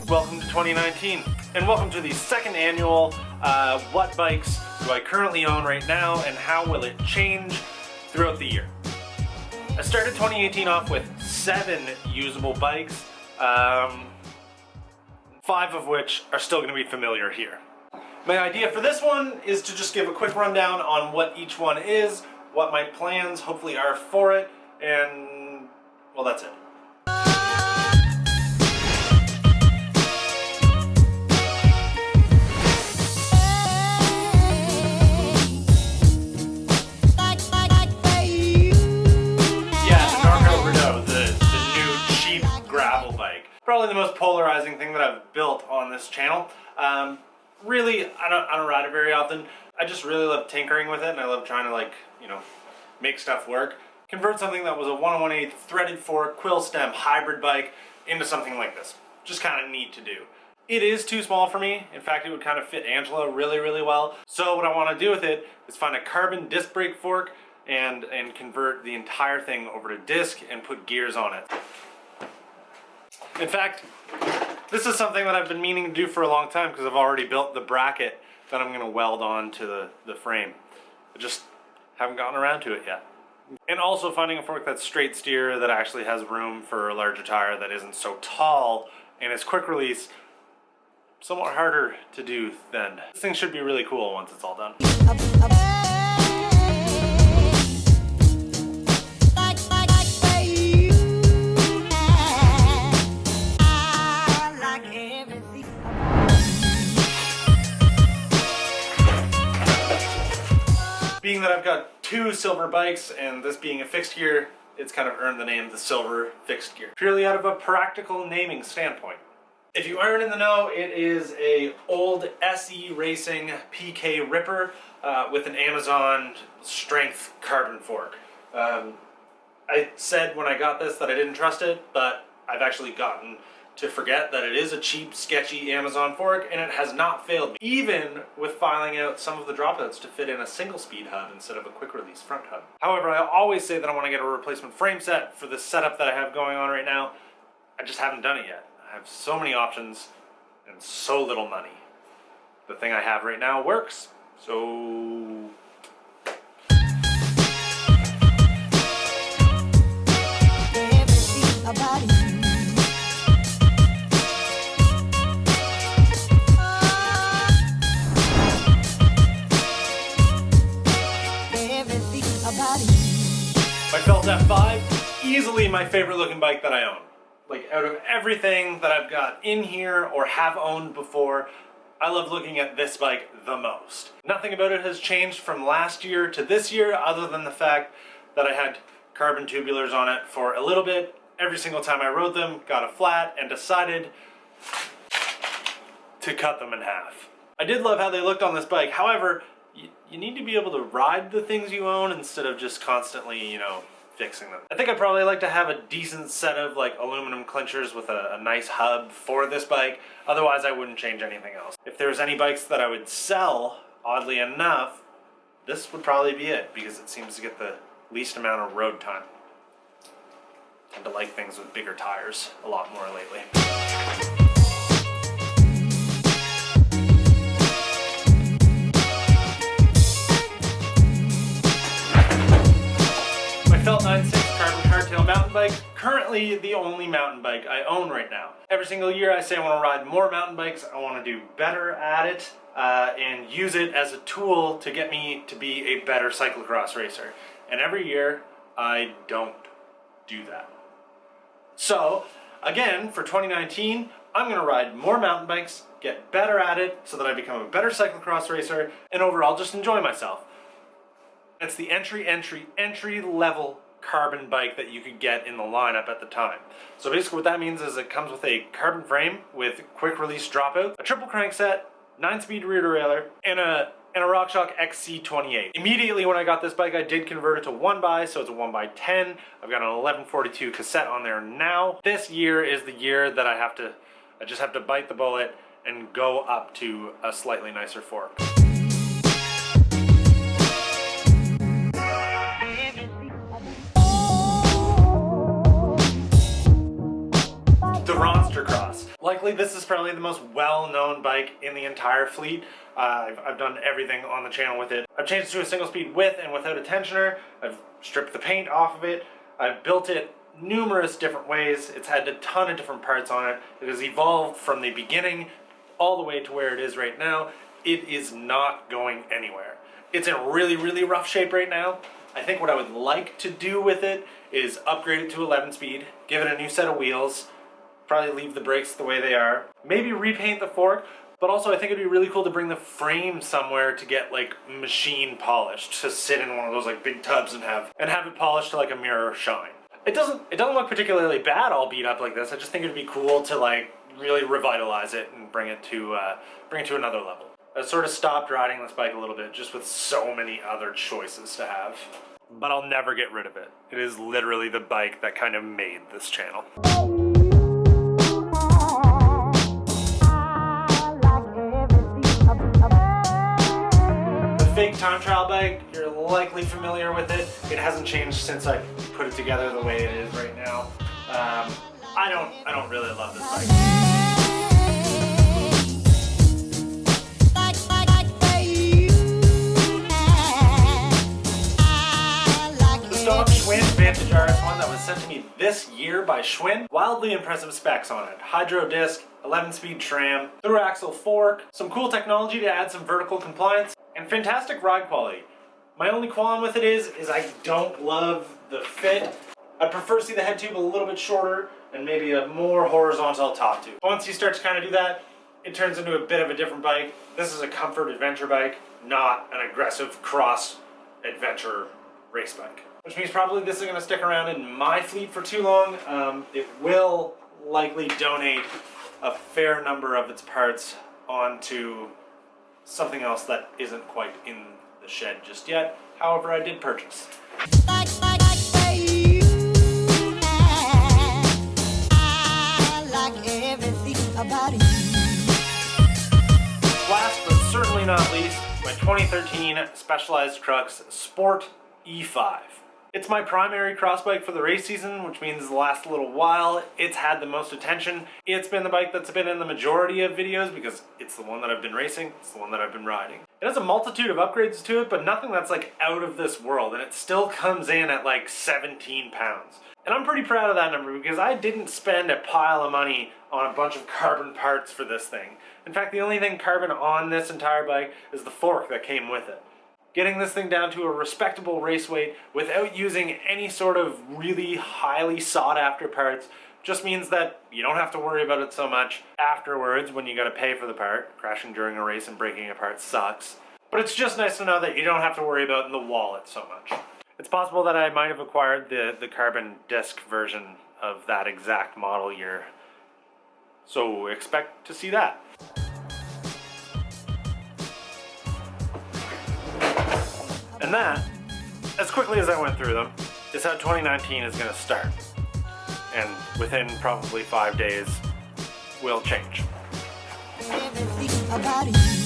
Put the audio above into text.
Welcome to 2019, and welcome to the second annual What Bikes Do I Currently Own Right Now, and How Will It Change Throughout the Year? I started 2018 off with 7 usable bikes, 5 of which are still going to be familiar here. My idea for this one is to just give a quick rundown on what each one is, what my plans hopefully are for it, and well, that's it. Probably the most polarizing thing that I've built on this channel. Really, I don't ride it very often. I just really love tinkering with it, and I love trying to, like, you know, make stuff work. Convert something that was a 1 1/8 threaded fork quill stem hybrid bike into something like this. Just kind of neat to do. It is too small for me. In fact, it would kind of fit Angela really, really well. So what I want to do with it is find a carbon disc brake fork and convert the entire thing over to disc and put gears on it. In fact, this is something that I've been meaning to do for a long time because I've already built the bracket that I'm going to weld onto the frame. I just haven't gotten around to it yet. And also finding a fork that's straight steer that actually has room for a larger tire that isn't so tall and is quick release, somewhat harder to do then. This thing should be really cool once it's all done. Being that I've got 2 silver bikes and this being a fixed gear, it's kind of earned the name the Silver Fixed Gear, purely out of a practical naming standpoint. If you aren't in the know, it is a old SE Racing PK Ripper with an Amazon strength carbon fork. I said when I got this that I didn't trust it, but I've actually gotten to forget that it is a cheap, sketchy Amazon fork, and it has not failed me, even with filing out some of the dropouts to fit in a single speed hub instead of a quick release front hub. However, I always say that I want to get a replacement frame set for the setup that I have going on right now. I just haven't done it yet. I have so many options and so little money. The thing I have right now works, so my Felt F5, easily my favorite looking bike that I own. Like, out of everything that I've got in here or have owned before, I love looking at this bike the most. Nothing about it has changed from last year to this year other than the fact that I had carbon tubulars on it for a little bit. Every single time I rode them, got a flat, and decided to cut them in half. I did love how they looked on this bike. However, you need to be able to ride the things you own instead of just constantly, you know, fixing them. I think I'd probably like to have a decent set of like aluminum clinchers with a nice hub for this bike. Otherwise, I wouldn't change anything else. If there's any bikes that I would sell, oddly enough, this would probably be it because it seems to get the least amount of road time. I tend to like things with bigger tires a lot more lately. Felt 96 carbon hardtail mountain bike, currently the only mountain bike I own right now. Every single year I say I want to ride more mountain bikes, I want to do better at it, and use it as a tool to get me to be a better cyclocross racer. And every year I don't do that. So, again, for 2019, I'm going to ride more mountain bikes, get better at it so that I become a better cyclocross racer, and overall just enjoy myself. It's the entry level carbon bike that you could get in the lineup at the time. So basically what that means is it comes with a carbon frame with quick release dropout, a triple crankset, 9-speed rear derailleur, and a RockShox XC28. Immediately when I got this bike, I did convert it to 1x, so it's a 1x10. I've got an 1142 cassette on there now. This year is the year that I just have to bite the bullet and go up to a slightly nicer fork. honestly, this is probably the most well-known bike in the entire fleet. I've done everything on the channel with it. I've changed it to a single speed with and without a tensioner. I've stripped the paint off of it. I've built it numerous different ways. It's had a ton of different parts on it. It has evolved from the beginning all the way to where it is right now. It is not going anywhere. It's in really, really rough shape right now. I think what I would like to do with it is upgrade it to 11 speed, give it a new set of wheels, probably leave the brakes the way they are, maybe repaint the fork, but also I think it'd be really cool to bring the frame somewhere to get like machine polished, to sit in one of those like big tubs and have it polished to like a mirror shine. It doesn't look particularly bad all beat up like this. I just think it'd be cool to like really revitalize it and bring it to another level. I sort of stopped riding this bike a little bit just with so many other choices to have. But I'll never get rid of it. It is literally the bike that kind of made this channel. The fake time trial bike, you're likely familiar with it. It hasn't changed since I put it together the way it is right now. I don't really love this bike. Schwinn Vantage RS1 that was sent to me this year by Schwinn. Wildly impressive specs on it. Hydro disc, 11-speed tram, through axle fork, some cool technology to add some vertical compliance, and fantastic ride quality. My only qualm with it is I don't love the fit. I'd prefer to see the head tube a little bit shorter and maybe a more horizontal top tube. Once you start to kind of do that, it turns into a bit of a different bike. This is a comfort adventure bike, not an aggressive cross adventure race bike. Which means probably this isn't going to stick around in my fleet for too long. It will likely donate a fair number of its parts onto something else that isn't quite in the shed just yet. However, I did purchase. Last but certainly not least, my 2013 Specialized Trucks Sport E5. It's my primary cross bike for the race season, which means the last little while it's had the most attention. It's been the bike that's been in the majority of videos because it's the one that I've been racing, it's the one that I've been riding. It has a multitude of upgrades to it, but nothing that's like out of this world, and it still comes in at like 17 pounds. And I'm pretty proud of that number because I didn't spend a pile of money on a bunch of carbon parts for this thing. In fact, the only thing carbon on this entire bike is the fork that came with it. Getting this thing down to a respectable race weight without using any sort of really highly sought after parts just means that you don't have to worry about it so much afterwards when you gotta pay for the part. Crashing during a race and breaking a part sucks. But it's just nice to know that you don't have to worry about it in the wallet so much. It's possible that I might have acquired the carbon disc version of that exact model year. So expect to see that. And that, as quickly as I went through them, is how 2019 is going to start. And within probably 5 days, will change. Everything about you.